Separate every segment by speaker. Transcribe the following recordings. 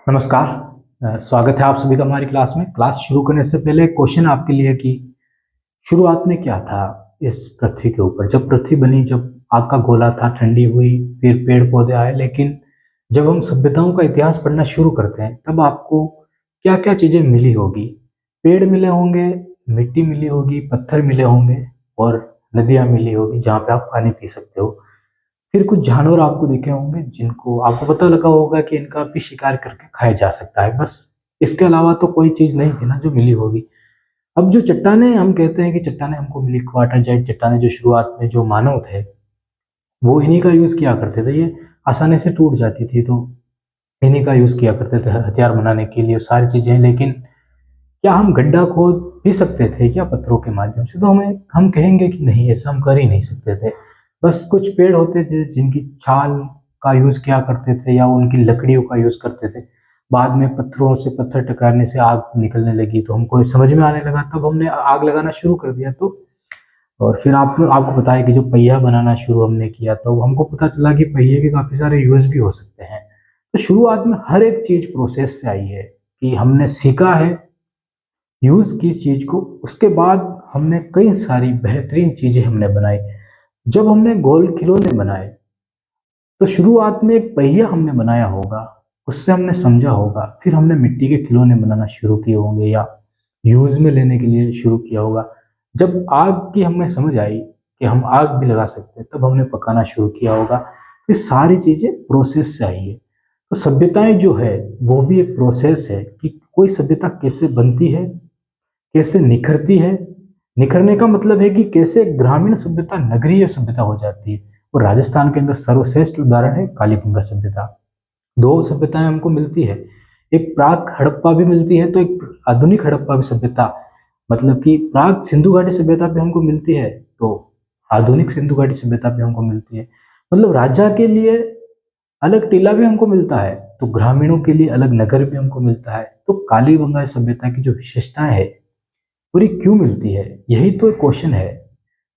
Speaker 1: नमस्कार। स्वागत है आप सभी का हमारी क्लास में। क्लास शुरू करने से पहले एक क्वेश्चन आपके लिए कि शुरुआत में क्या था इस पृथ्वी के ऊपर। जब पृथ्वी बनी, जब आग का गोला था, ठंडी हुई, फिर पेड़ पौधे आए, लेकिन जब हम सभ्यताओं का इतिहास पढ़ना शुरू करते हैं तब आपको क्या क्या चीज़ें मिली होगी। पेड़ मिले होंगे, मिट्टी मिली होगी, पत्थर मिले होंगे और नदियाँ मिली होगी जहाँ पे आप पानी पी सकते हो। फिर कुछ जानवर आपको दिखे होंगे जिनको आपको पता लगा होगा कि इनका भी शिकार करके खाया जा सकता है। बस इसके अलावा तो कोई चीज़ नहीं थी ना जो मिली होगी। अब जो चट्टानें हम कहते हैं कि चट्टानें हमको मिली, क्वार्टरजाइट चट्टानें, जो शुरुआत में जो मानव थे वो इन्हीं का यूज़ किया करते थे। ये आसानी से टूट जाती थी तो इन्हीं का यूज़ किया करते थे हथियार बनाने के लिए, सारी चीज़ें। लेकिन क्या हम गड्ढा खोद भी सकते थे क्या पत्थरों के माध्यम से? तो हम कहेंगे कि नहीं, ऐसा हम कर ही नहीं सकते थे। बस कुछ पेड़ होते थे जिनकी छाल का यूज़ किया करते थे या उनकी लकड़ियों का यूज़ करते थे। बाद में पत्थरों से पत्थर टकराने से आग निकलने लगी तो हमको ये समझ में आने लगा, तब हमने आग लगाना शुरू कर दिया। तो और फिर आपको पता है कि जो पहिया बनाना शुरू हमने किया तो हमको पता चला कि पहिए के काफ़ी सारे यूज़ भी हो सकते हैं। तो शुरुआत में हर एक चीज़ प्रोसेस से आई है कि हमने सीखा है यूज़ की चीज़ को, उसके बाद हमने कई सारी बेहतरीन चीज़ें हमने बनाई। जब हमने गोल खिलौने बनाए तो शुरुआत में एक पहिया हमने बनाया होगा, उससे हमने समझा होगा, फिर हमने मिट्टी के खिलौने बनाना शुरू किए होंगे या यूज़ में लेने के लिए शुरू किया होगा। जब आग की हमें समझ आई कि हम आग भी लगा सकते हैं तब हमने पकाना शुरू किया होगा। ये सारी चीज़ें प्रोसेस से आई है। तो सभ्यताएं जो है वो भी एक प्रोसेस है कि कोई सभ्यता कैसे बनती है, कैसे निखरती है। निखरने का मतलब है कि कैसे ग्रामीण सभ्यता नगरीय सभ्यता हो जाती है। और राजस्थान के अंदर सर्वश्रेष्ठ उदाहरण है कालीबंगा सभ्यता। दो सभ्यताएं हमको मिलती है, एक प्राक हड़प्पा भी मिलती है तो एक आधुनिक हड़प्पा भी सभ्यता, मतलब कि प्राक सिंधु घाटी सभ्यता भी हमको मिलती है तो आधुनिक सिंधु घाटी सभ्यता भी हमको मिलती है। मतलब राजा के लिए अलग टीला भी हमको मिलता है तो ग्रामीणों के लिए अलग नगर भी हमको मिलता है। तो कालीबंगा सभ्यता की जो विशेषताएं है और ये क्यों मिलती है, यही तो एक क्वेश्चन है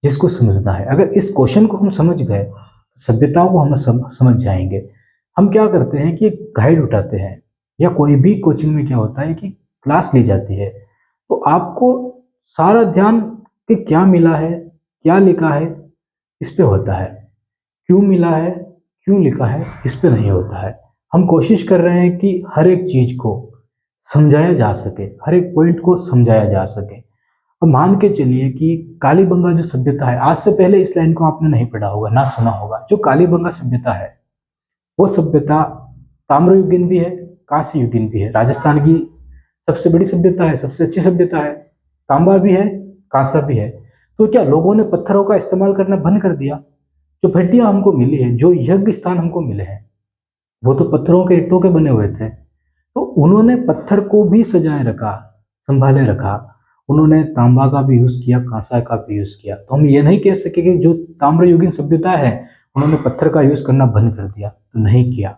Speaker 1: जिसको समझना है। अगर इस क्वेश्चन को हम समझ गए तो सभ्यताओं को हम समझ जाएंगे। हम क्या करते हैं कि एक गाइड उठाते हैं या कोई भी कोचिंग में क्या होता है कि क्लास ली जाती है तो आपको सारा ध्यान कि क्या मिला है, क्या लिखा है, इस पे होता है। क्यों मिला है, क्यों लिखा है, इस पे नहीं होता है। हम कोशिश कर रहे हैं कि हर एक चीज को समझाया जा सके, हर एक पॉइंट को समझाया जा सके। अब मान के चलिए कि कालीबंगा जो सभ्यता है, आज से पहले इस लाइन को आपने नहीं पढ़ा होगा, ना सुना होगा। जो कालीबंगा सभ्यता है वो सभ्यता ताम्रयुगीन भी है, कांस्य युगीन भी है। राजस्थान की सबसे बड़ी सभ्यता है, सबसे अच्छी सभ्यता है। तांबा भी है, कांसा भी है। तो क्या लोगों ने पत्थरों का इस्तेमाल करना बंद कर दिया? जो भट्टियां हमको मिली है, जो यज्ञ स्थान हमको मिले हैं, वो तो पत्थरों के ईंटों के बने हुए थे। तो उन्होंने पत्थर को भी सजाए रखा, संभाले रखा। उन्होंने तांबा का भी यूज किया, कांसा का भी यूज किया। तो हम ये नहीं कह सके कि जो ताम्रयुगीन सभ्यता है उन्होंने पत्थर का यूज करना बंद कर दिया, तो नहीं किया।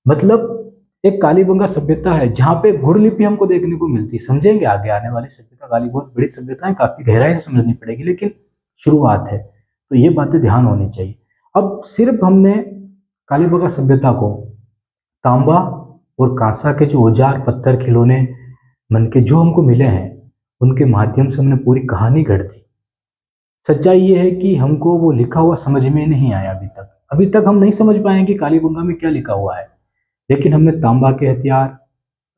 Speaker 1: मतलब एक कालीबंगा सभ्यता है जहाँ पे गुड़ लिपि हमको देखने को मिलती है। समझेंगे आगे आने वाली सभ्यता, काली बहुत बड़ी सभ्यता है, काफी गहराई से समझनी पड़ेगी, लेकिन शुरुआत है तो ये बातें ध्यान होनी चाहिए। अब सिर्फ हमने कालीबंगा सभ्यता को तांबा और कांसा के जो औजार, पत्थर, खिलौने मन के जो हमको मिले हैं उनके माध्यम से हमने पूरी कहानी गढ़ दी। सच्चाई ये है कि हमको वो लिखा हुआ समझ में नहीं आया अभी तक हम नहीं समझ पाए कि कालीबंगा में क्या लिखा हुआ है। लेकिन हमने तांबा के हथियार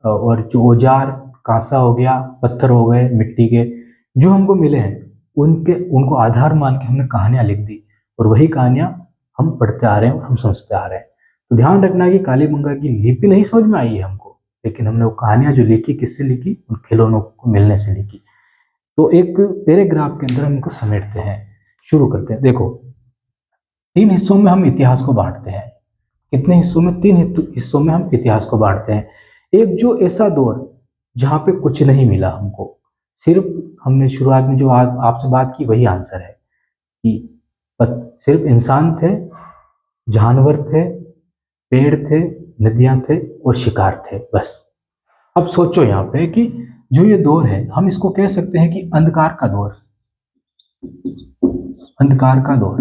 Speaker 1: और जो औजार, कांसा हो गया, पत्थर हो गए, मिट्टी के जो हमको मिले हैं उनके उनको आधार मान के हमने कहानियां लिख दी। और वही कहानियां हम पढ़ते आ रहे हैं और हम समझते आ रहे हैं। तो ध्यान रखना कि कालीबंगा की लिपि नहीं समझ में आई है हमको, लेकिन हमने वो कहानियां जो लिखी, किससे लिखी? उन खिलौनों को मिलने से लिखी। तो एक पैराग्राफ के अंदर हम इनको समेटते हैं, शुरू करते हैं। देखो, तीन हिस्सों में हम इतिहास को बांटते हैं। कितने हिस्सों में? तीन हिस्सों में हम इतिहास को बांटते हैं। एक जो ऐसा दौर जहाँ पे कुछ नहीं मिला हमको, सिर्फ हमने शुरुआत में जो आपसे बात की वही आंसर है कि सिर्फ इंसान थे, जानवर थे, पेड़ थे, नदियां थे और शिकार थे, बस। अब सोचो यहाँ पे कि जो ये दौर है हम इसको कह सकते हैं कि अंधकार का दौर। अंधकार का दौर,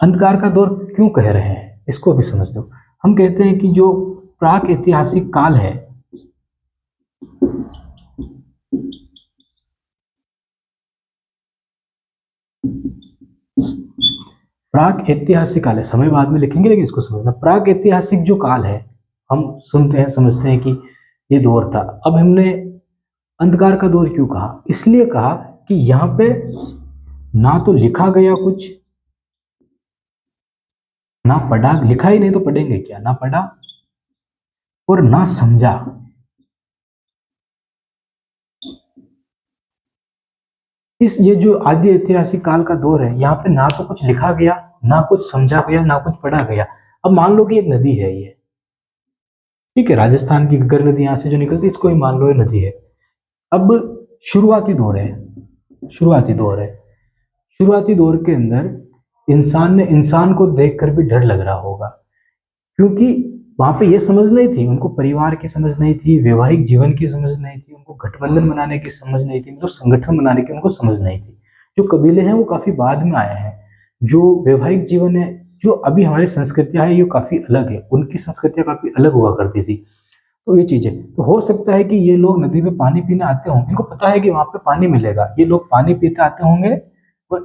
Speaker 1: अंधकार का दौर क्यों कह रहे हैं इसको भी समझ दो। हम कहते हैं कि जो प्राक ऐतिहासिक काल है, प्राक ऐतिहासिक काल है, समय बाद में लिखेंगे लेकिन इसको समझना। प्राक ऐतिहासिक जो काल है, हम सुनते हैं समझते हैं कि ये दौर था। अब हमने अंधकार का दौर क्यों कहा? इसलिए कहा कि यहाँ पे ना तो लिखा गया कुछ, ना पढ़ा, लिखा ही नहीं तो पढ़ेंगे क्या, ना पढ़ा और ना समझा। ये जो आदि ऐतिहासिक काल का दौर है, यहाँ पे ना तो कुछ लिखा गया, ना कुछ समझा गया, ना कुछ पढ़ा गया। अब मान लो कि एक नदी है ये, ठीक है, राजस्थान की घग्गर नदी यहाँ से जो निकलती है, इसको ही मान लो ये नदी है। अब शुरुआती दौर है, शुरुआती दौर है, शुरुआती दौर के अंदर इंसान को देखकर भी डर लग रहा होगा, क्योंकि वहां पे ये समझ नहीं थी उनको, परिवार की समझ नहीं थी, वैवाहिक जीवन की समझ नहीं थी उनको, गठबंधन बनाने की समझ नहीं थी, मतलब संगठन बनाने की उनको समझ नहीं थी। जो कबीले हैं वो काफी बाद में आए हैं। जो वैवाहिक जीवन है, जो अभी हमारी संस्कृतियां है, ये काफी अलग है, उनकी संस्कृतियां काफी अलग हुआ करती थी। तो ये चीजें, तो हो सकता है कि ये लोग नदी में पानी पीने आते होंगे, इनको पता है कि वहां पे पानी मिलेगा, ये लोग पानी पीते आते होंगे और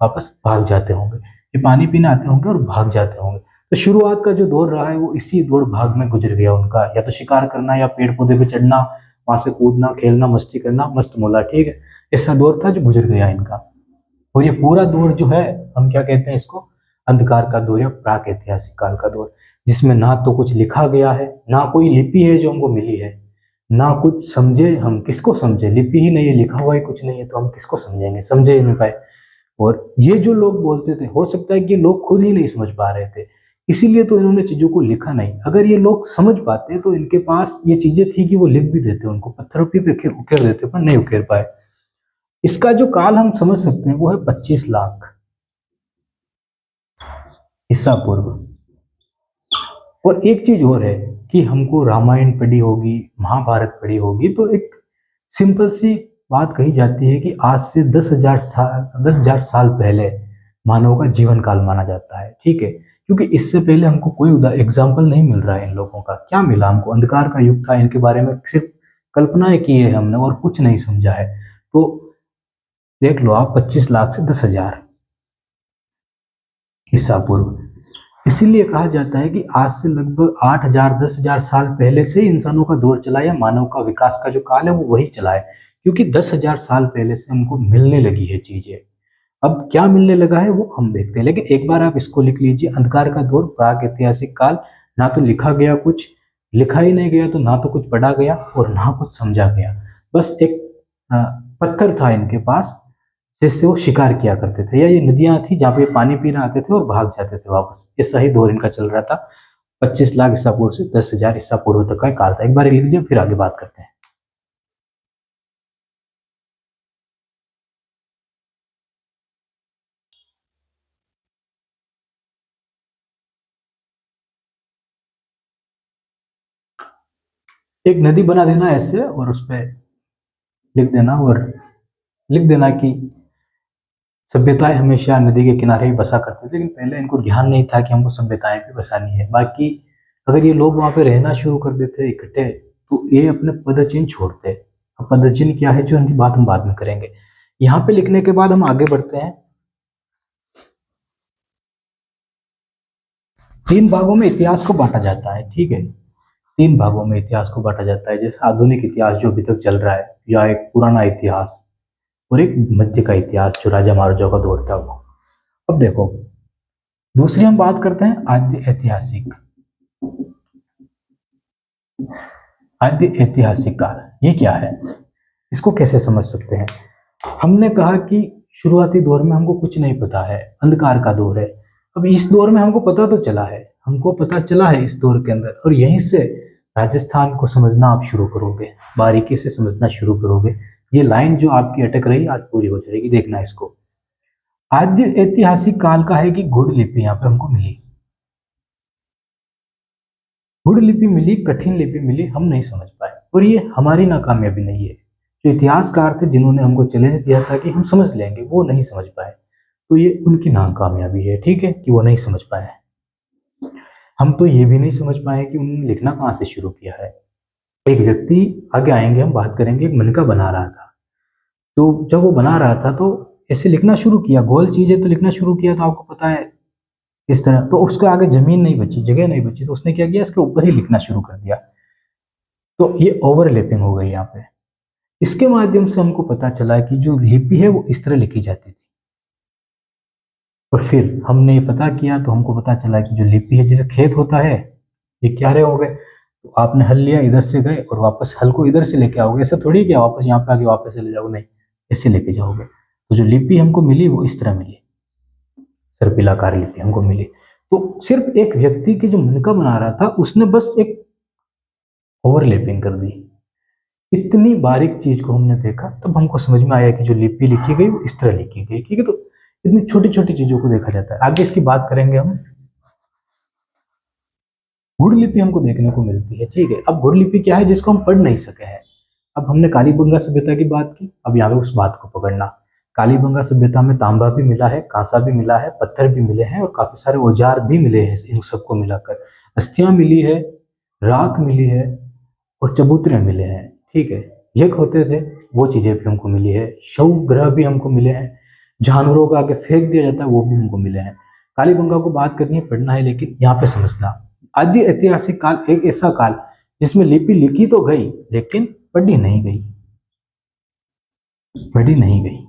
Speaker 1: वापस भाग जाते होंगे, ये पानी पीने आते होंगे और भाग जाते होंगे। तो शुरुआत का जो दौर रहा है वो इसी दौड़ भाग में गुजर गया उनका, या तो शिकार करना, या पेड़ पौधे पे चढ़ना, वहां से कूदना, खेलना, मस्ती करना, मस्त मोला, ठीक है, ऐसा दौर था जो गुजर गया इनका। और ये पूरा दौर जो है, हम क्या कहते हैं इसको, अंधकार का दौर या प्राक ऐतिहासिक काल का दौर, जिसमें ना तो कुछ लिखा गया है, ना कोई लिपि है जो हमको मिली है, ना कुछ समझे, हम किसको समझे, लिपि ही नहीं है, लिखा हुआ ही कुछ नहीं है, तो हम किसको समझेंगे, समझे ही नहीं पाए। और ये जो लोग बोलते थे, हो सकता है कि लोग खुद ही नहीं समझ पा रहे थे, इसीलिए तो इन्होंने चीजों को लिखा नहीं। अगर ये लोग समझ पाते तो इनके पास ये चीजें थी कि वो लिख भी देते, उनको पत्थरों पे उकेर देते, पर नहीं उकेर पाए। इसका जो काल हम समझ सकते हैं वो है 25 लाख ईसा पूर्व। और एक चीज और है कि हमको रामायण पढ़ी होगी, महाभारत पढ़ी होगी, तो एक सिंपल सी बात कही जाती है कि आज से 10,000 साल पहले मानव का जीवन काल माना जाता है, ठीक है, क्योंकि इससे पहले हमको कोई एग्जाम्पल नहीं मिल रहा है इन लोगों का। क्या मिला हमको? अंधकार का युग था, इनके बारे में सिर्फ कल्पनाएं की है हमने और कुछ नहीं समझा है। तो देख लो आप, 25 लाख से 10,000 ईसा पूर्व। इसीलिए कहा जाता है कि आज से लगभग 8,000 10,000 साल पहले से ही इंसानों का दौर चला, या मानव का विकास का जो काल है वो वही चला है, क्योंकि 10,000 साल पहले से हमको मिलने लगी है चीजें। अब क्या मिलने लगा है वो हम देखते हैं, लेकिन एक बार आप इसको लिख लीजिए, अंधकार का दौर, प्राक ऐतिहासिक काल, ना तो लिखा गया कुछ, लिखा ही नहीं गया, तो ना तो कुछ पढ़ा गया और ना कुछ समझा गया। बस एक पत्थर था इनके पास जिससे वो शिकार किया करते थे, या ये नदियां थी जहाँ पे पानी पीने आते थे और भाग जाते थे वापस। ऐसा ही दौर इनका चल रहा था। 25 लाख ईसा पूर्व से 10,000 ईसा पूर्व तक का एक काल था। एक बार लिख लीजिए, फिर आगे बात करते हैं। एक नदी बना देना ऐसे, और उस पर लिख देना, और लिख देना कि सभ्यताएं हमेशा नदी के किनारे ही बसा करते थे, लेकिन पहले इनको ध्यान नहीं था कि हमको सभ्यताएं भी बसानी है। बाकी अगर ये लोग वहां पे रहना शुरू कर देते इकट्ठे, तो ये अपने पदचिन्ह छोड़ते। अब पदचिन्ह क्या है जो इनकी बात हम बाद में करेंगे। यहाँ पे लिखने के बाद हम आगे बढ़ते हैं। 3 भागों में इतिहास को बांटा जाता है, ठीक है, 3 भागों में इतिहास को बांटा जाता है। जैसे आधुनिक इतिहास जो अभी तक चल रहा है, या एक पुराना इतिहास, और एक मध्य का इतिहास जो राजा महाराजाओं का दौर था वो। अब देखो, दूसरी हम बात करते हैं आद्य ऐतिहासिक। आद्य ऐतिहासिक काल ये क्या है, इसको कैसे समझ सकते हैं? हमने कहा कि शुरुआती दौर में हमको कुछ नहीं पता है, अंधकार का दौर है। अब इस दौर में हमको पता तो चला है, हमको पता चला है इस दौर के अंदर, और यहीं से राजस्थान को समझना आप शुरू करोगे, बारीकी से समझना शुरू करोगे। ये लाइन जो आपकी अटक रही आज पूरी हो जाएगी, देखना इसको। आद्य ऐतिहासिक काल का है कि गुड़ लिपि यहाँ पे हमको मिली, गुड़ लिपि मिली, कठिन लिपि मिली, हम नहीं समझ पाए, और ये हमारी नाकामयाबी नहीं है। जो इतिहासकार थे जिन्होंने हमको चैलेंज दिया था कि हम समझ लेंगे, वो नहीं समझ पाए, तो ये उनकी नाकामयाबी है, ठीक है, कि वो नहीं समझ पाए। हम तो ये भी नहीं समझ पाए कि उन्होंने लिखना कहाँ से शुरू किया है। एक व्यक्ति, आगे आएंगे हम बात करेंगे, एक मनका बना रहा था, तो जब वो बना रहा था तो ऐसे लिखना शुरू किया, गोल चीजें तो लिखना शुरू किया, तो आपको पता है इस तरह, तो उसके आगे जमीन नहीं बची, जगह नहीं बची, तो उसने क्या किया, इसके ऊपर ही लिखना शुरू कर दिया। तो ये ओवरलैपिंग हो गई यहाँ पे। इसके माध्यम से हमको पता चला कि जो लिपि है वो इस तरह लिखी जाती थी। और फिर हमने ये पता किया तो हमको पता चला कि जो लिपि है, जैसे खेत होता है, ये क्यारे हो गए, तो आपने हल लिया, इधर से गए और वापस हल को इधर से लेके आओगे, ऐसा थोड़ी क्या वापस यहाँ पे आके वापस ले जाओगे, नहीं, ऐसे लेके जाओगे। तो जो लिपि हमको मिली वो इस तरह मिली, सर्पिलाकार लिपि हमको मिली। तो सिर्फ एक व्यक्ति की जो मनका बना रहा था, उसने बस एक ओवरलैपिंग कर दी। इतनी बारीक चीज को हमने देखा, तब हमको समझ में आया कि जो लिपि लिखी गई वो इस तरह लिखी गई। ठीक है, तो इतनी छोटी छोटी चीजों को देखा जाता है। आगे इसकी बात करेंगे हम। गुड़ लिपि हमको देखने को मिलती है। ठीक है, अब गुड़ लिपि क्या है, जिसको हम पढ़ नहीं सके हैं। अब हमने कालीबंगा सभ्यता की बात की, अब यहाँ पे उस बात को पकड़ना। कालीबंगा सभ्यता में तांबा भी मिला है, कांसा भी मिला है, पत्थर भी मिले हैं और काफी सारे औजार भी मिले हैं। इन सबको मिलाकर अस्थियां मिली है, राख मिली है और चबूतरे मिले हैं। ठीक है, यज्ञ होते थे वो चीजें भी हमको मिली है, शव ग्रह भी हमको मिले हैं, जानवरों को आगे फेंक दिया जाता है वो भी हमको मिले हैं। कालीबंगा को बात करनी है, पढ़ना है, लेकिन यहाँ पे समझना, आदि ऐतिहासिक काल एक ऐसा काल जिसमें लिपि लिखी तो गई लेकिन पढ़ी नहीं गई, पढ़ी नहीं गई,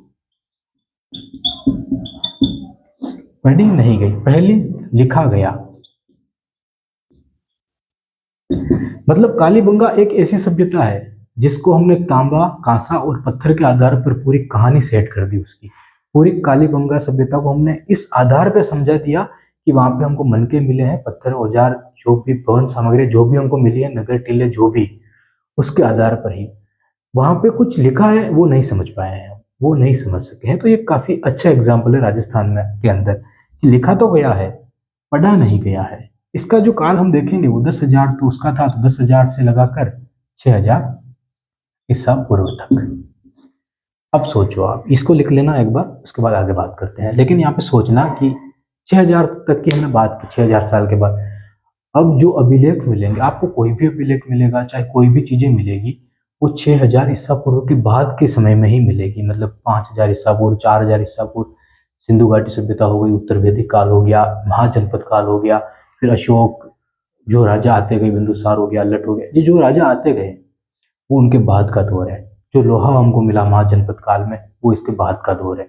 Speaker 1: पढ़ी नहीं गई, पहले लिखा गया। मतलब कालीबंगा एक ऐसी सभ्यता है जिसको हमने तांबा, कांसा और पत्थर के आधार पर पूरी कहानी सेट कर दी। उसकी पूरी कालीबंगा सभ्यता को हमने इस आधार पे समझा दिया कि वहां पे हमको मनके मिले हैं, पत्थर, औजार, जो भी भवन सामग्री जो भी हमको मिली है, नगर टीले जो भी, उसके आधार पर ही वहां पे कुछ लिखा है वो नहीं समझ पाए हैं, वो नहीं समझ सके हैं। तो ये काफी अच्छा एग्जाम्पल है राजस्थान में के अंदर कि लिखा तो गया है, पढ़ा नहीं गया है। इसका जो काल हम देखेंगे वो 10,000 तो उसका था, तो 10,000 से लगाकर 6,000 ईसा पूर्व तक। अब सोचो, आप इसको लिख लेना एक बार, उसके बाद आगे बात करते हैं। लेकिन यहाँ पे सोचना कि 6,000 तक की हमने बात की, 6,000 साल के बाद अब जो अभिलेख मिलेंगे आपको, कोई भी अभिलेख मिलेगा, चाहे कोई भी चीजें मिलेगी, वो 6,000 ईसा पूर्व के बाद के समय में ही मिलेगी। मतलब 5,000 ईसा पूर्व, 4,000 ईसा पूर्व सिंधु घाटी सभ्यता हो गई, उत्तर वैदिक काल हो गया, महाजनपद काल हो गया, फिर अशोक, जो राजा आते गए, बिंदुसार हो गया, लट हो गया, ये जो राजा आते गए वो उनके बाद का दौर है। जो लोहा हमको मिला महाजनपद काल में वो इसके बाद का दौर है।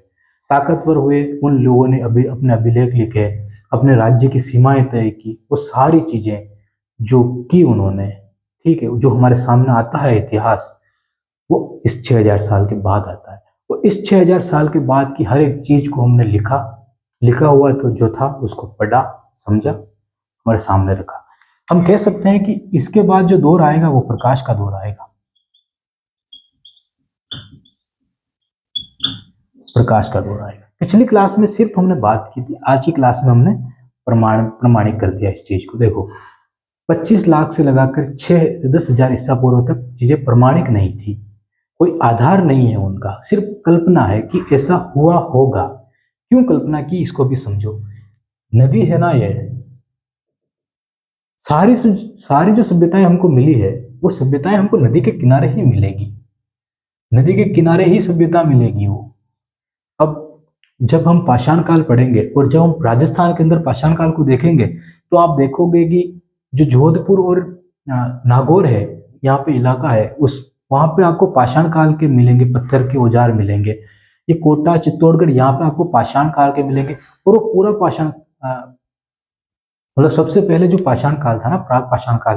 Speaker 1: ताकतवर हुए उन लोगों ने अभी अपने अभिलेख लिखे, अपने राज्य की सीमाएं तय की, वो सारी चीजें जो की उन्होंने, ठीक है, जो हमारे सामने आता है इतिहास, वो इस 6,000 साल के बाद आता है। वो इस 6,000 साल के बाद की हर एक चीज को हमने लिखा, लिखा हुआ तो जो था उसको पढ़ा, समझा, हमारे सामने रखा। हम कह सकते हैं कि इसके बाद जो दौर आएगा वो प्रकाश का दौर आएगा, प्रकाश का दौर आएगा। पिछली क्लास में सिर्फ हमने बात की थी, आज की क्लास में हमने प्रमाणिक कर दिया इस चीज को। देखो 25 लाख से लगाकर 10,000 ईसा पूर्व तक चीजें प्रमाणिक नहीं थी, कोई आधार नहीं है उनका, सिर्फ कल्पना है कि ऐसा हुआ होगा। क्यों कल्पना की, इसको भी समझो। नदी है ना, ये सारी जो सभ्यताएं हमको मिली है वो सभ्यताएं हमको नदी के किनारे ही मिलेगी, नदी के किनारे ही सभ्यता मिलेगी वो। अब जब हम पाषाण काल पढ़ेंगे और जब हम राजस्थान के अंदर पाषाण काल को देखेंगे तो आप देखोगे कि जो जोधपुर और नागौर है, यहाँ पे इलाका है, उस वहां पे आपको पाषाण काल के मिलेंगे, पत्थर के औजार मिलेंगे। ये कोटा, चित्तौड़गढ़, यहाँ पे आपको पाषाण काल के मिलेंगे। और वो पूरा पाषाण, मतलब सबसे पहले जो पाषाण काल था ना, प्राग पाषाण काल,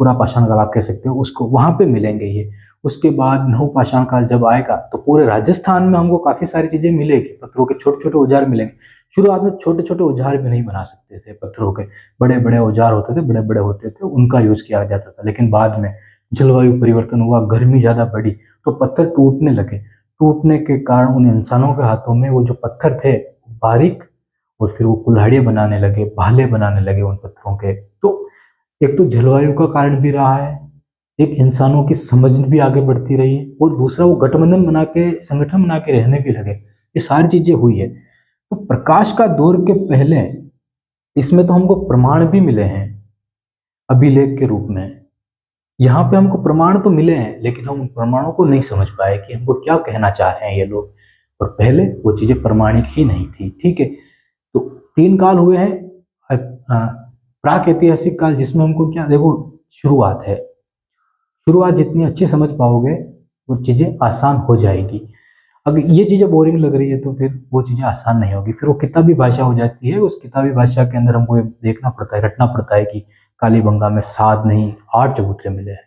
Speaker 1: पूरा पाषाण काल आप कह सकते हो उसको, वहां पे मिलेंगे ये। उसके बाद नव पाषाण काल जब आएगा तो पूरे राजस्थान में हमको काफी सारी चीजें मिलेगी, पत्थरों के छोटे छोटे औजार मिलेंगे। शुरुआत में छोटे छोटे औजार भी नहीं बना सकते थे पत्थरों के, बड़े बड़े औजार होते थे, बड़े बड़े होते थे, उनका यूज किया जाता था। लेकिन बाद में जलवायु परिवर्तन हुआ, गर्मी ज्यादा बढ़ी, तो पत्थर टूटने लगे। टूटने के कारण उन इंसानों के हाथों में वो जो पत्थर थे बारीक, और फिर वो कुल्हाड़ियां बनाने लगे, भाले बनाने लगे उन पत्थरों के। तो एक तो जलवायु का कारण भी रहा है, एक इंसानों की समझ भी आगे बढ़ती रही है, और दूसरा वो गठबंधन बना के, संगठन बना के रहने भी लगे। ये सारी चीजें हुई है। तो प्रकाश का दौर के पहले इसमें तो हमको प्रमाण भी मिले हैं अभिलेख के रूप में। यहाँ पे हमको प्रमाण तो मिले हैं, लेकिन हम उन प्रमाणों को नहीं समझ पाए कि हमको क्या कहना चाह रहे हैं ये लोग, और पहले वो चीजें प्रमाणिक ही नहीं थी। ठीक है, तो 3 काल हुए हैं। प्राक ऐतिहासिक काल, जिसमें हमको क्या, देखो शुरुआत है, शुरुआत जितनी अच्छी समझ पाओगे वो चीजें आसान हो जाएगी। अगर ये चीजें बोरिंग लग रही है तो फिर वो चीजें आसान नहीं होगी, फिर वो किताबी भाषा हो जाती है। उस किताबी भाषा के अंदर हमको ये देखना पड़ता है, रटना पड़ता है कि कालीबंगा में 7 नहीं 8 चबूतरे मिले हैं।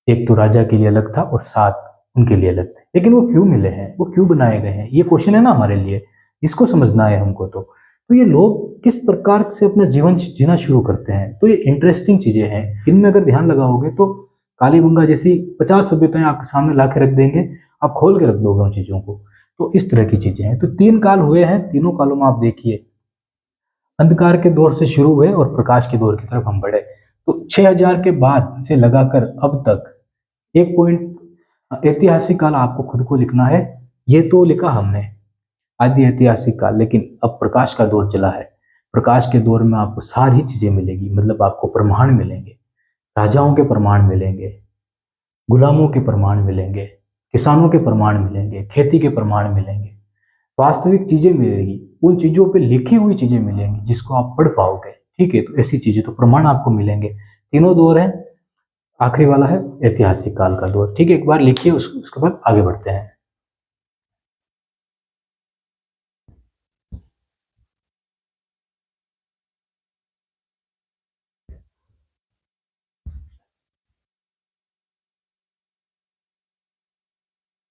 Speaker 1: एक तो राजा के लिए अलग था और 7 उनके लिए अलग थे, लेकिन वो क्यों मिले हैं, वो क्यों बनाए गए हैं, ये क्वेश्चन है ना हमारे लिए, इसको समझना है हमको। तो ये लोग किस प्रकार से अपना जीवन जीना शुरू करते हैं, तो ये इंटरेस्टिंग चीजें हैं। इनमें अगर ध्यान लगाओगे तो कालीबंगा जैसी 50 सभ्यताएं आपके सामने ला के रख देंगे, आप खोल के रख दोगे उन चीजों को। तो इस तरह की चीजें हैं। तो 3 काल हुए हैं, तीनों कालों में आप देखिए, अंधकार के दौर से शुरू हुए और प्रकाश के दौर की तरफ हम बढ़े। तो 6000 के बाद से लगाकर अब तक एक पॉइंट ऐतिहासिक काल आपको खुद को लिखना है। ये तो लिखा हमने आदि ऐतिहासिक काल, लेकिन अब प्रकाश का दौर चला है। प्रकाश के दौर में आपको सारी चीजें मिलेगी, मतलब आपको प्रमाण मिलेंगे, राजाओं के प्रमाण मिलेंगे, गुलामों के प्रमाण मिलेंगे, किसानों के प्रमाण मिलेंगे, खेती के प्रमाण मिलेंगे, वास्तविक चीजें मिलेगी, उन चीजों पे लिखी हुई चीजें मिलेंगी जिसको आप पढ़ पाओगे। ठीक है, तो ऐसी चीजें, तो प्रमाण आपको मिलेंगे। तीनों दौर हैं, आखिरी वाला है ऐतिहासिक काल का दौर। ठीक है, एक बार लिखिए, उसके बाद आगे बढ़ते हैं।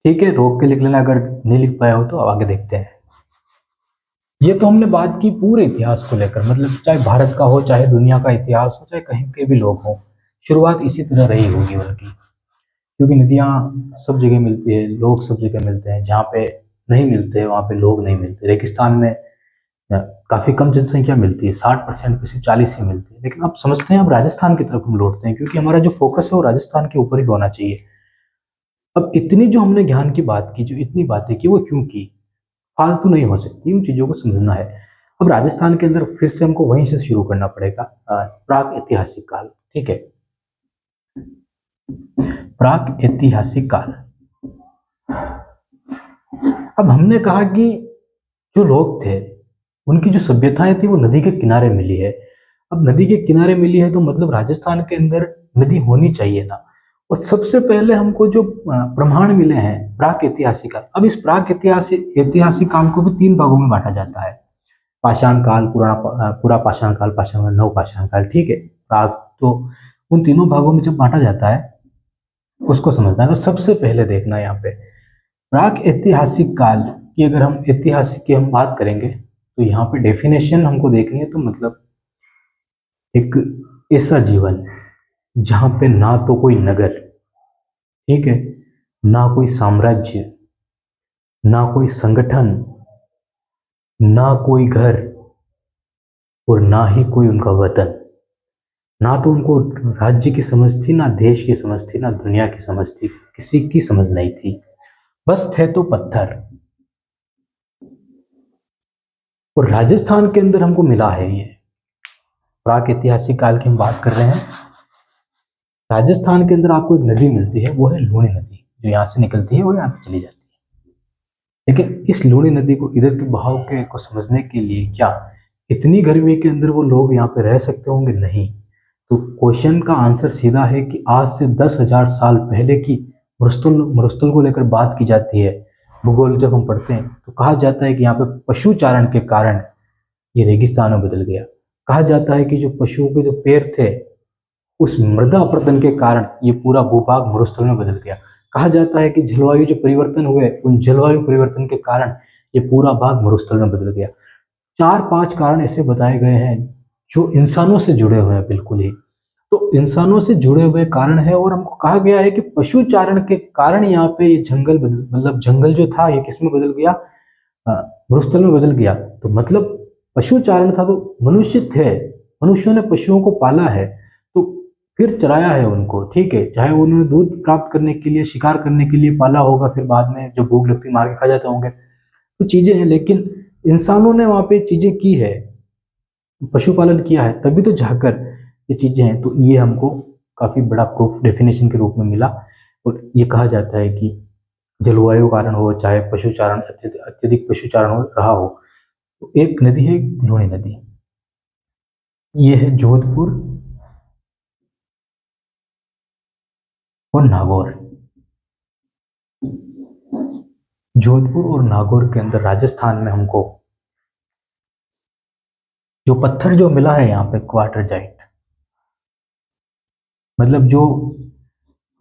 Speaker 1: ठीक है, रोक के लिख लेना अगर नहीं लिख पाया हो तो। अब आगे देखते हैं। ये तो हमने बात की पूरे इतिहास को लेकर, मतलब चाहे भारत का हो, चाहे दुनिया का इतिहास हो, चाहे कहीं के भी लोग हों, शुरुआत इसी तरह रही होगी उनकी। क्योंकि नदियाँ सब जगह मिलती है, लोग सब जगह मिलते हैं, जहाँ पे नहीं मिलते वहाँ पे लोग नहीं मिलते। रेगिस्तान में काफी कम जनसंख्या मिलती है, 60% पे सिर्फ 40 ही मिलती है। लेकिन अब समझते हैं, अब राजस्थान की तरफ हम लौटते हैं, क्योंकि हमारा जो फोकस है वो राजस्थान के ऊपर ही होना चाहिए। अब इतनी जो हमने ज्ञान की बात की, जो इतनी बातें की, वो क्यों की, फालतू नहीं हो सकती, उन चीजों को समझना है। अब राजस्थान के अंदर फिर से हमको वहीं से शुरू करना पड़ेगा, प्राक ऐतिहासिक काल। ठीक है, प्राक ऐतिहासिक काल। अब हमने कहा कि जो लोग थे, उनकी जो सभ्यताएं थी वो नदी के किनारे मिली है। अब नदी के किनारे मिली है तो मतलब राजस्थान के अंदर नदी होनी चाहिए ना। और सबसे पहले हमको जो प्रमाण मिले हैं प्राक ऐतिहासिक काल। अब इस प्राक ऐतिहासिक काल को भी 3 भागों में बांटा जाता है, पाषाण काल, पूरा पाषाण काल, पाषाण काल, नव पाषाण काल। ठीक है, प्राक तो उन तीनों भागों में जब बांटा जाता है उसको समझना है। तो सबसे पहले देखना है यहाँ पे प्राक ऐतिहासिक काल की, अगर हम ऐतिहासिक की हम बात करेंगे तो यहाँ पे डेफिनेशन हमको देखनी है। तो मतलब एक ऐसा जीवन जहाँ पे ना तो कोई नगर, ठीक है, ना कोई साम्राज्य, ना कोई संगठन, ना कोई घर, और ना ही कोई उनका वतन। ना तो उनको राज्य की समझ थी, ना देश की समझ थी, ना दुनिया की समझ थी, किसी की समझ नहीं थी, बस थे तो पत्थर। और राजस्थान के अंदर हमको मिला है ये, प्राक ऐतिहासिक काल की हम बात कर रहे हैं। राजस्थान के अंदर आपको एक नदी मिलती है, वो है लूणी नदी, जो यहाँ से निकलती है और यहाँ पे चली जाती है। लेकिन इस लूणी नदी को, इधर के बहाव के को समझने के लिए, क्या इतनी गर्मी के अंदर वो लोग यहाँ पे रह सकते होंगे? नहीं। तो क्वेश्चन का आंसर सीधा है कि आज से 10,000 साल पहले की मरुस्थल मरुस्थल को लेकर बात की जाती है। भूगोल जब हम पढ़ते हैं तो कहा जाता है कि यहाँ पे पशुचारण के कारण ये रेगिस्तान में बदल गया। कहा जाता है कि जो पशुओं के जो पैर थे, उस मृदा अपरदन के कारण ये पूरा भूभाग मरुस्थल में बदल गया। कहा जाता है कि जलवायु जो परिवर्तन हुए, उन जलवायु परिवर्तन के कारण ये पूरा भाग मरुस्थल में बदल गया। 4-5 कारण ऐसे बताए गए हैं जो इंसानों से जुड़े हुए हैं बिल्कुल ही। तो इंसानों से जुड़े हुए कारण है, और हमको कहा गया है कि पशुचारण के कारण यहाँ पे ये जंगल बदल, मतलब जंगल जो था ये किसमें बदल गया, मरुस्थल में बदल गया। तो मतलब पशुचारण था तो मनुष्य थे, मनुष्यों ने पशुओं को पाला है, तो फिर चराया है उनको। ठीक है, चाहे उन्होंने दूध प्राप्त करने के लिए, शिकार करने के लिए पाला होगा, फिर बाद में जो भूख लगती मार के खा जाते होंगे, तो चीजें हैं। लेकिन इंसानों ने वहां पे चीजें की है, पशुपालन किया है, तभी तो जाकर ये चीज़ें हैं। तो ये हमको काफ़ी बड़ा प्रूफ डेफिनेशन के रूप में मिला। और ये कहा जाता है कि जलवायु कारण हो, चाहे पशुचारण अत्यधिक पशुचारण हो रहा हो, तो एक नदी है लूणी नदी, ये है जोधपुर और नागौर। जोधपुर और नागौर के अंदर राजस्थान में हमको जो पत्थर जो मिला है यहाँ पे क्वार्टरजाइट, मतलब जो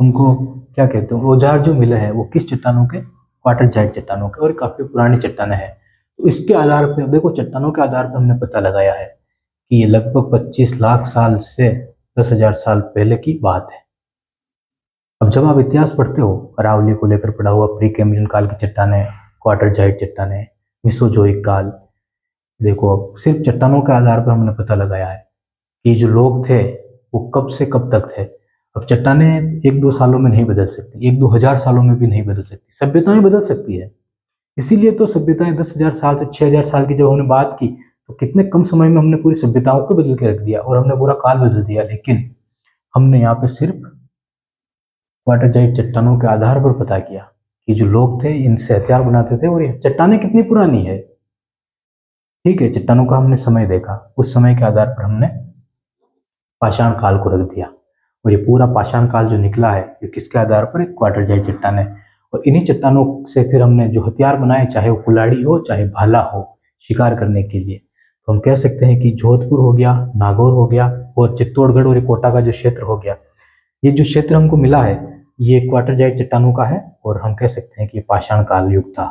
Speaker 1: हमको क्या कहते हैं औजार जो मिले हैं वो किस चट्टानों के, क्वार्टरजाइट चट्टानों के, और काफी पुरानी चट्टानें हैं। तो इसके आधार पर देखो, चट्टानों के आधार पर हमने पता लगाया है कि ये लगभग 25 लाख साल से 10,000 साल पहले की बात है। अब जब आप इतिहास पढ़ते हो, अरावली को लेकर पढ़ा हुआ, प्री कैम्ब्रियन काल की चट्टानें, क्वार्टरजाइट चट्टानें, मिसोजोइक काल, देखो अब सिर्फ चट्टानों के आधार पर हमने पता लगाया है कि जो लोग थे वो कब से कब तक थे। अब चट्टानें 1-2 सालों में नहीं बदल सकती, 1-2 हजार सालों में भी नहीं बदल सकती, सभ्यताएं बदल सकती है। इसीलिए तो सभ्यताएं 10,000 साल से 6,000 साल की जब हमने बात की, तो कितने कम समय में हमने पूरी सभ्यताओं को बदल के रख दिया और हमने पूरा काल बदल दिया। लेकिन हमने यहाँ पे सिर्फ क्वार्टरजाइट चट्टानों के आधार पर पता किया कि जो लोग थे इनसे हथियार बनाते थे, और ये चट्टानें कितनी पुरानी है। ठीक है, चट्टानों का हमने समय देखा, उस समय के आधार पर हमने पाषाण काल को रख दिया, और ये पूरा पाषाण काल जो निकला है ये किसके आधार पर, एक क्वार्टरजाइट चट्टान है। और इन्हीं चट्टानों से फिर हमने जो हथियार बनाए, चाहे वो कुल्हाड़ी हो चाहे भाला हो शिकार करने के लिए, तो हम कह सकते हैं कि जोधपुर हो गया, नागौर हो गया, और चित्तौड़गढ़ और कोटा का जो क्षेत्र हो गया, ये जो क्षेत्र हमको मिला है ये क्वार्टरजाइट चट्टानों का है, और हम कह सकते हैं कि पाषाण काल युग था।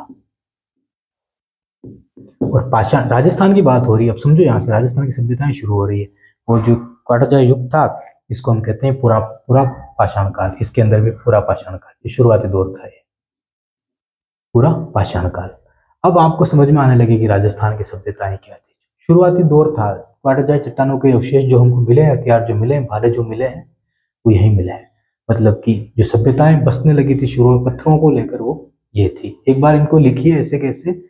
Speaker 1: और पाषाण, राजस्थान की बात हो रही है, अब समझो यहाँ से राजस्थान की सभ्यताएं शुरू हो रही है। और जो क्वार्टरजाइट युग था इसको हम कहते हैं पूरा पूरा पाषाण काल, इसके अंदर भी पूरा पाषाण काल, ये शुरुआती दौर था, ये पूरा पाषाण काल। अब आपको समझ में आने लगे कि राजस्थान की सभ्यताएं क्या थी। शुरुआती दौर था, क्वार्टरजाइट चट्टानों के अवशेष जो हमको मिले हैं, हथियार जो मिले हैं, भाले जो मिले हैं, वो यही मिले हैं। मतलब कि जो सभ्यताएं बसने लगी थी शुरू में पत्थरों को लेकर, वो ये थी। एक बार इनको लिखिए ऐसे कैसे,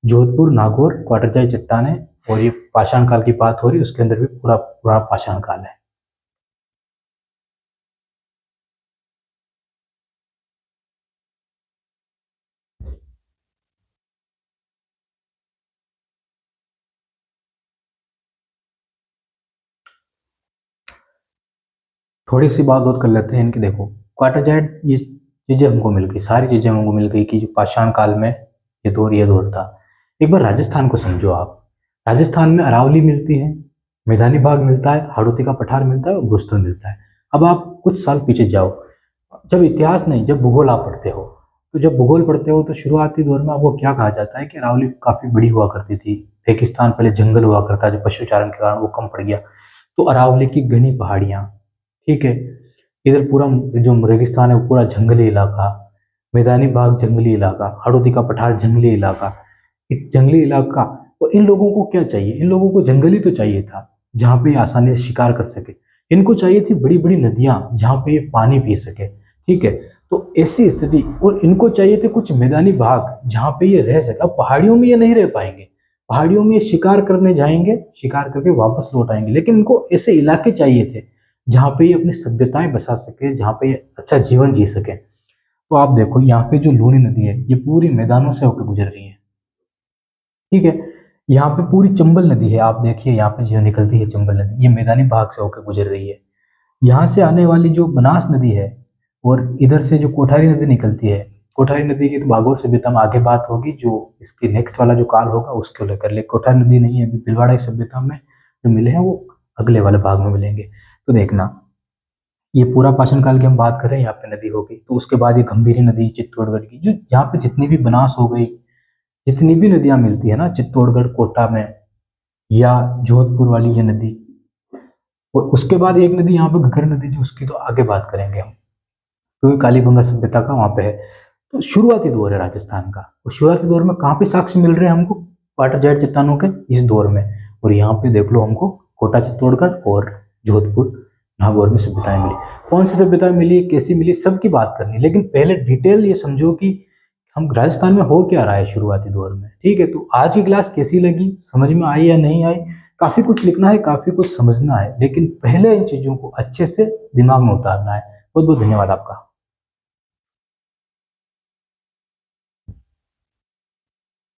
Speaker 1: जोधपुर, नागौर, क्वार्टरजाइट चट्टानें, और ये पाषाण काल की बात हो रही है, उसके अंदर भी पूरा पूरा पाषाण काल है। थोड़ी सी बात और कर लेते हैं इनकी। देखो क्वार्टरजाइट, ये चीजें हमको मिल गई, सारी चीजें हमको मिल गई कि जो पाषाण काल में ये दौर था। एक बार राजस्थान को समझो आप, राजस्थान में अरावली मिलती है, मैदानी भाग मिलता है, हाड़ौती का पठार मिलता है और भूस्थल मिलता है। अब आप कुछ साल पीछे जाओ, जब इतिहास नहीं, जब भूगोल आप पढ़ते हो, तो जब भूगोल पढ़ते हो तो शुरुआती दौर में आपको क्या कहा जाता है कि अरावली काफी बड़ी हुआ करती थी, रेगिस्तान पहले जंगल हुआ करता, जो पशुचारण के कारण वो कम पड़ गया, तो अरावली की घनी पहाड़ियां, ठीक है, इधर पूरा जो रेगिस्तान है वो पूरा जंगली इलाका, मैदानी भाग जंगली इलाका, हाड़ौती का पठार जंगली इलाका, एक जंगली इलाका। और इन लोगों को क्या चाहिए, इन लोगों को जंगली तो चाहिए था जहाँ पे ये आसानी से शिकार कर सके, इनको चाहिए थी बड़ी बड़ी नदियां जहाँ पे ये पानी पी सके, ठीक है। तो ऐसी स्थिति, और इनको चाहिए थे कुछ मैदानी भाग जहाँ पे ये रह सके। अब पहाड़ियों में ये नहीं रह पाएंगे, पहाड़ियों में ये शिकार करने जाएंगे, शिकार करके वापस लौट आएंगे, लेकिन इनको ऐसे इलाके चाहिए थे जहाँ पे ये अपनी सभ्यताएं बसा सके, जहाँ पे ये अच्छा जीवन जी सके। तो आप देखो यहाँ पे जो लूनी नदी है ये पूरी मैदानों से होकर गुजर रही है, ठीक है। यहाँ पे पूरी चंबल नदी है, आप देखिए यहाँ पे जो निकलती है चंबल नदी, ये मैदानी भाग से होकर गुजर रही है। यहाँ से आने वाली जो बनास नदी है, और इधर से जो कोठारी नदी निकलती है, कोठारी नदी की तो भागवत सभ्यता में आगे बात होगी, जो इसके नेक्स्ट वाला जो काल होगा उसको लेकर, लेकिन कोठारी नदी नहीं है अभी, भीलवाड़ा की सभ्यता में जो मिले हैं वो अगले वाले भाग में मिलेंगे। तो देखना, ये पूरा पाषाण काल की हम बात करें, यहाँ पे नदी हो गई, तो उसके बाद ये गंभीरी नदी चित्तौड़गढ़ की, जो यहाँ पे जितनी भी बनास हो गई, जितनी भी नदियां मिलती है ना चित्तौड़गढ़ कोटा में, या जोधपुर वाली ये नदी, और उसके बाद एक नदी यहाँ पे घग्गर नदी, जो उसकी तो आगे बात करेंगे हम, क्योंकि कालीबंगा सभ्यता का वहां पे है। तो शुरुआती दौर है राजस्थान का, और शुरुआती दौर में कहाँ पे साक्ष्य मिल रहे हैं हमको, वाटरजाइट चट्टानों के इस दौर में। और यहाँ पे देख लो हमको कोटा चित्तौड़गढ़ और जोधपुर नागौर में सभ्यताएं मिली। कौन सी सभ्यताएं मिली, कैसी मिली, सबकी बात करनी, लेकिन पहले डिटेल ये समझो कि हम राजस्थान में हो क्या रहा है शुरुआती दौर में। ठीक है, तो आज की क्लास कैसी लगी, समझ में आई या नहीं आई? काफ़ी कुछ लिखना है, काफ़ी कुछ समझना है, लेकिन पहले इन चीज़ों को अच्छे से दिमाग में उतारना है। बहुत बहुत धन्यवाद आपका।